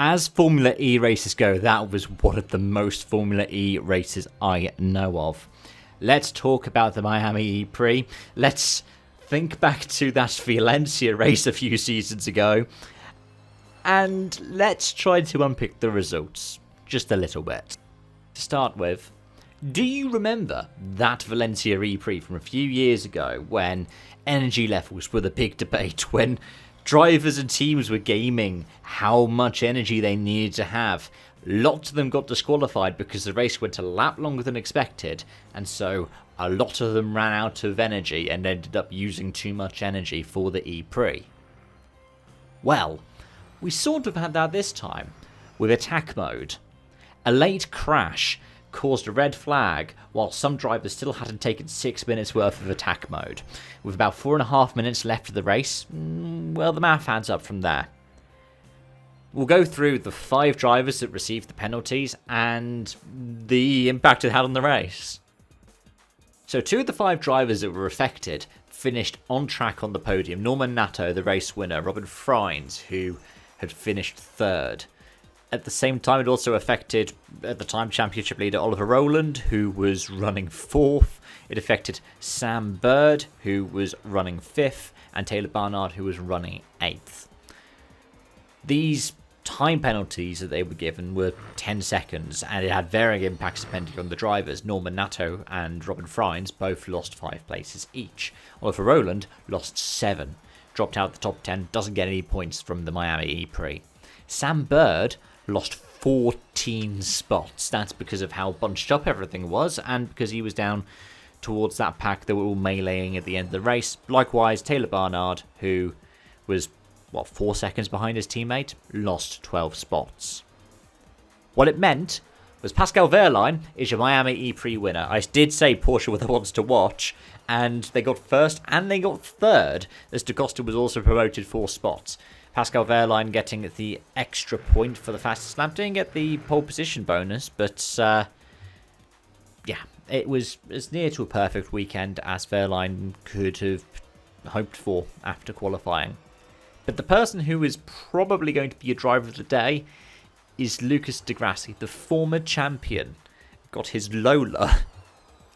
As Formula E races go, that was one of the most Formula E races I know of. Let's talk about the Miami ePrix. Let's think back to that Valencia race a few seasons ago. And let's try to unpick the results just a little bit. To start with, do you remember that Valencia ePrix from a few years ago when energy levels were the big debate, when drivers and teams were gaming how much energy they needed to have? Lots of them got disqualified because the race went a lap longer than expected, and so a lot of them ran out of energy and ended up using too much energy for the ePrix. Well, we sort of had that this time, with attack mode. A late crash caused a red flag, while some drivers still hadn't taken 6 minutes worth of attack mode. With about 4.5 minutes left of the race, well, the math adds up from there. We'll go through the 5 drivers that received the penalties and the impact it had on the race. So 2 of the 5 drivers that were affected finished on track on the podium. Norman Nato, the race winner, Robin Freins, who had finished 3rd. At the same time, it also affected, at the time, championship leader Oliver Rowland, who was running 4th. It affected Sam Bird, who was running 5th, and Taylor Barnard, who was running 8th. These time penalties that they were given were 10 seconds, and it had varying impacts depending on the drivers. Norman Nato and Robin Freins both lost 5 places each. Oliver Rowland lost 7, dropped out of the top 10, doesn't get any points from the Miami ePrix. Sam Bird lost 14 spots. That's because of how bunched up everything was, and because he was down towards that pack that were all meleeing at the end of the race. Likewise, Taylor Barnard, who was 4 seconds behind his teammate, lost 12 spots. What it meant was Pascal Wehrlein is your Miami ePrix winner. I did say Porsche were the ones to watch, and they got 1st and they got 3rd, as Da Costa was also promoted 4 spots. Pascal Wehrlein getting the extra point for the fastest lap. Didn't get the pole position bonus, but yeah, it was as near to a perfect weekend as Wehrlein could have hoped for after qualifying. But the person who is probably going to be a driver of the day is Lucas Di Grassi, the former champion. Got his Lola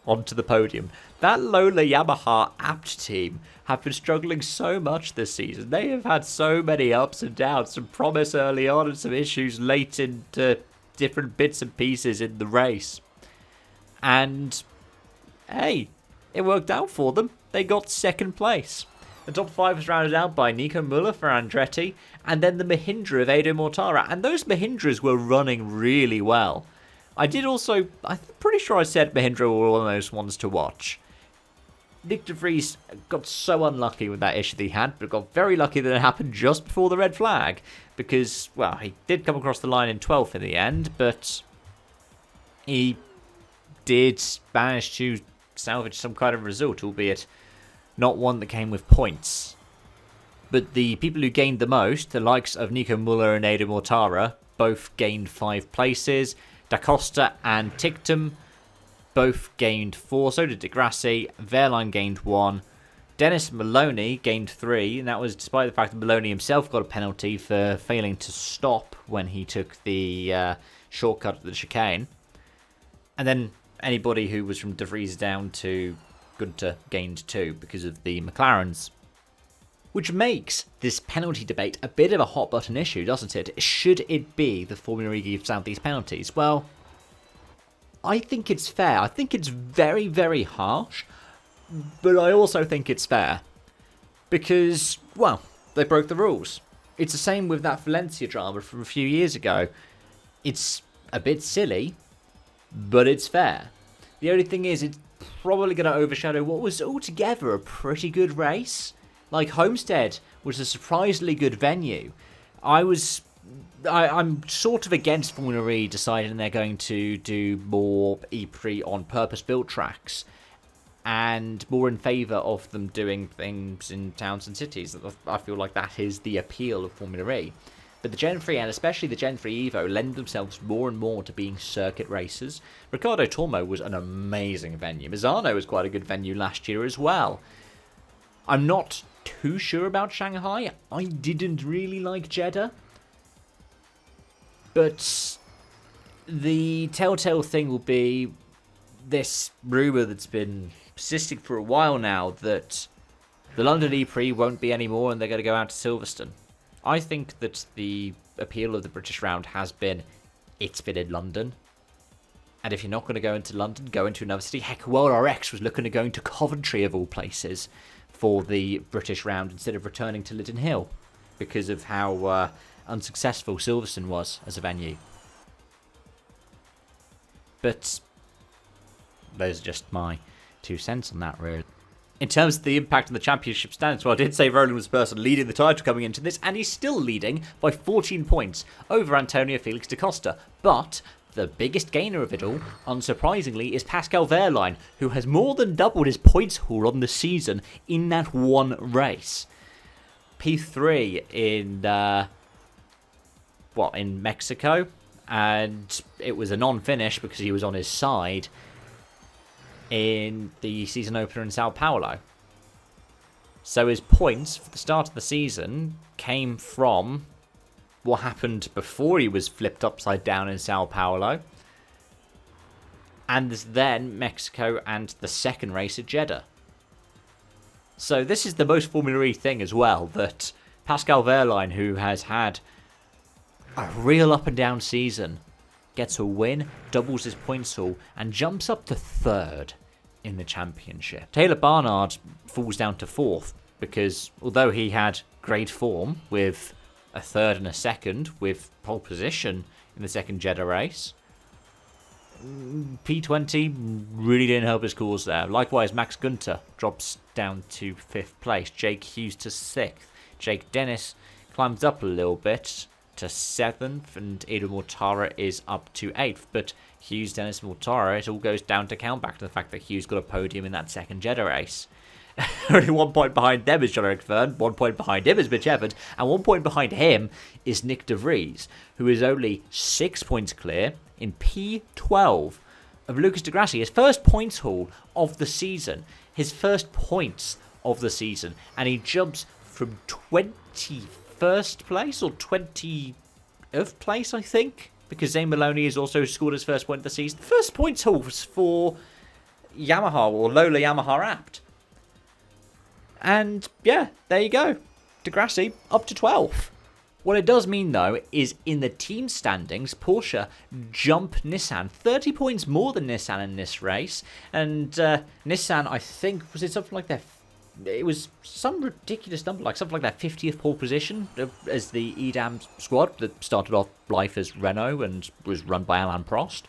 onto the podium. That Lola Yamaha Apt team have been struggling so much this season. They have had so many ups and downs, some promise early on and some issues late into different bits and pieces in the race. And hey, it worked out for them. They got 2nd place. The top 5 was rounded out by Nico Müller for Andretti, and then the Mahindra of Edo Mortara. And those Mahindras were running really well. I'm pretty sure I said Mahindra were one of those ones to watch. Nick de Vries got so unlucky with that issue that he had, but got very lucky that it happened just before the red flag. Because, well, he did come across the line in 12th in the end, but he did manage to salvage some kind of result, albeit not one that came with points. But the people who gained the most, the likes of Nico Müller and Edo Mortara, both gained 5 places. Da Costa and Tictum both gained 4, so did Di Grassi. Wehrlein gained 1. Dennis Maloney gained 3, and that was despite the fact that Maloney himself got a penalty for failing to stop when he took the shortcut at the chicane. And then anybody who was from De Vries down to Gunter gained 2 because of the McLarens. Which makes this penalty debate a bit of a hot button issue, doesn't it? Should it be the Formula E gives out these penalties? Well, I think it's fair. I think it's very, very harsh, but I also think it's fair. Because, well, they broke the rules. It's the same with that Valencia drama from a few years ago. It's a bit silly, but it's fair. The only thing is, it's probably going to overshadow what was altogether a pretty good race. Like, Homestead was a surprisingly good venue. I'm sort of against Formula E deciding they're going to do more ePrix on purpose-built tracks, and more in favour of them doing things in towns and cities. I feel like that is the appeal of Formula E. But the Gen 3, and especially the Gen 3 Evo, lend themselves more and more to being circuit races. Ricardo Tormo was an amazing venue. Misano was quite a good venue last year as well. I'm not too sure about Shanghai. I didn't really like Jeddah. But the telltale thing will be this rumour that's been persisting for a while now that the London ePrix won't be anymore and they're going to go out to Silverstone. I think that the appeal of the British round has been, it's been in London. And if you're not going to go into London, go into another city. Heck, World RX was looking at going to Coventry of all places for the British round instead of returning to Lydden Hill because of how unsuccessful Silverstone was as a venue. But those are just my 2 cents on that, really. In terms of the impact on the championship standings, well, I did say Roland was the person leading the title coming into this, and he's still leading by 14 points over Antonio Felix da Costa. But the biggest gainer of it all, unsurprisingly, is Pascal Wehrlein, who has more than doubled his points haul on the season in that one race. P3 in Mexico, and it was a non-finish because he was on his side in the season opener in Sao Paulo. So his points for the start of the season came from what happened before he was flipped upside down in Sao Paulo, and then Mexico and the second race at Jeddah. So this is the most Formula E thing as well, that Pascal Wehrlein, who has had a real up and down season, gets a win, doubles his points haul, and jumps up to 3rd in the championship. Taylor Barnard falls down to 4th because although he had great form with a 3rd and a 2nd with pole position in the second Jeddah race, P20 really didn't help his cause there. Likewise, Max Günther drops down to 5th place. Jake Hughes to 6th. Jake Dennis climbs up a little bit to 7th, and Ida Mortara is up to 8th. But Hughes, Dennis, Mortara, it all goes down to count back to the fact that Hughes got a podium in that second Jeddah race. Only 1 point behind them is John-Eric Verne, 1 point behind him is Mitch Evans, and 1 point behind him is Nick De Vries, who is only 6 points clear in P12 of Lucas Di Grassi, his first points haul of the season. His first points of the season, and he jumps from 21st place or 20th place, I think, because Zane Maloney has also scored his first point of the season. First points hauls for Yamaha, or Lola Yamaha Apt. And yeah, there you go. Di Grassi up to 12th. What it does mean, though, is in the team standings, Porsche jump Nissan 30 points more than Nissan in this race. And Nissan, I think, was it something like that? It was some ridiculous number, like something like that 50th pole position as the Edam squad that started off life as Renault and was run by Alain Prost.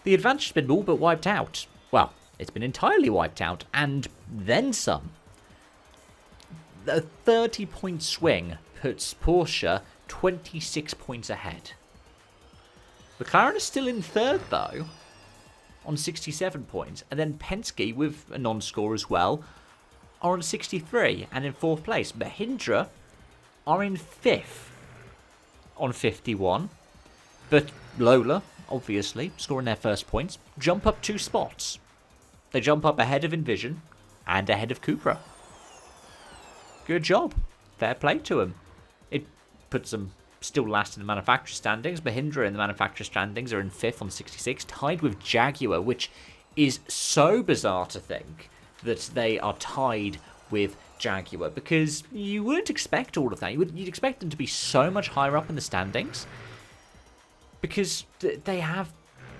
The advantage has been all but wiped out. Well, it's been entirely wiped out, and then some. A 30-point swing puts Porsche 26 points ahead. McLaren is still in 3rd, though, on 67 points. And then Penske, with a non-score as well, are on 63 and in 4th place. Mahindra are in 5th on 51. But Lola, obviously, scoring their first points, jump up 2 spots. They jump up ahead of Envision and ahead of Cupra. Good job. Fair play to them. It puts them still last in the manufacturer standings. Mahindra in the manufacturer standings are in 5th on 66, tied with Jaguar, which is so bizarre to think that they are tied with Jaguar, because you wouldn't expect all of that. You'd expect them to be so much higher up in the standings, because they have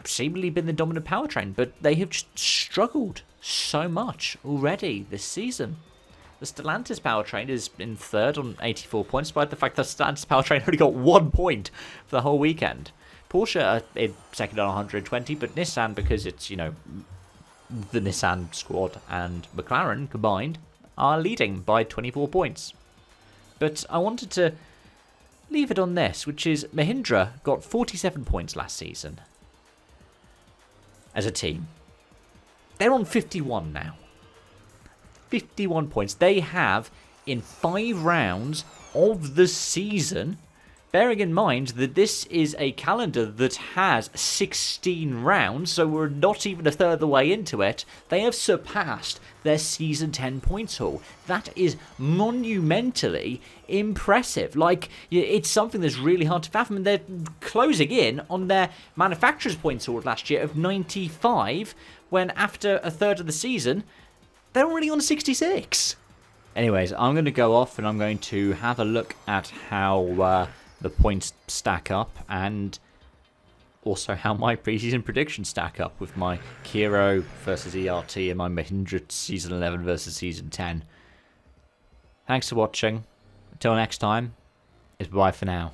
seemingly been the dominant powertrain, but they have just struggled so much already this season. The Stellantis powertrain is in 3rd on 84 points, despite the fact that the Stellantis powertrain only got 1 point for the whole weekend. Porsche are in 2nd on 120, but Nissan, because it's, the Nissan squad and McLaren combined, are leading by 24 points. But I wanted to leave it on this, which is Mahindra got 47 points last season as a team. They're on 51 now. 51 points. They have, in 5 rounds of the season, bearing in mind that this is a calendar that has 16 rounds, so we're not even a third of the way into it, they have surpassed their Season 10 points haul. That is monumentally impressive. Like, it's something that's really hard to fathom, and they're closing in on their manufacturer's points haul last year of 95, when after a third of the season, they're already on 66. Anyways, I'm going to go off and I'm going to have a look at how the points stack up, and also how my preseason predictions stack up with my Kiro versus ERT and my Mahindra Season 11 versus Season 10. Thanks for watching. Until next time, it's bye for now.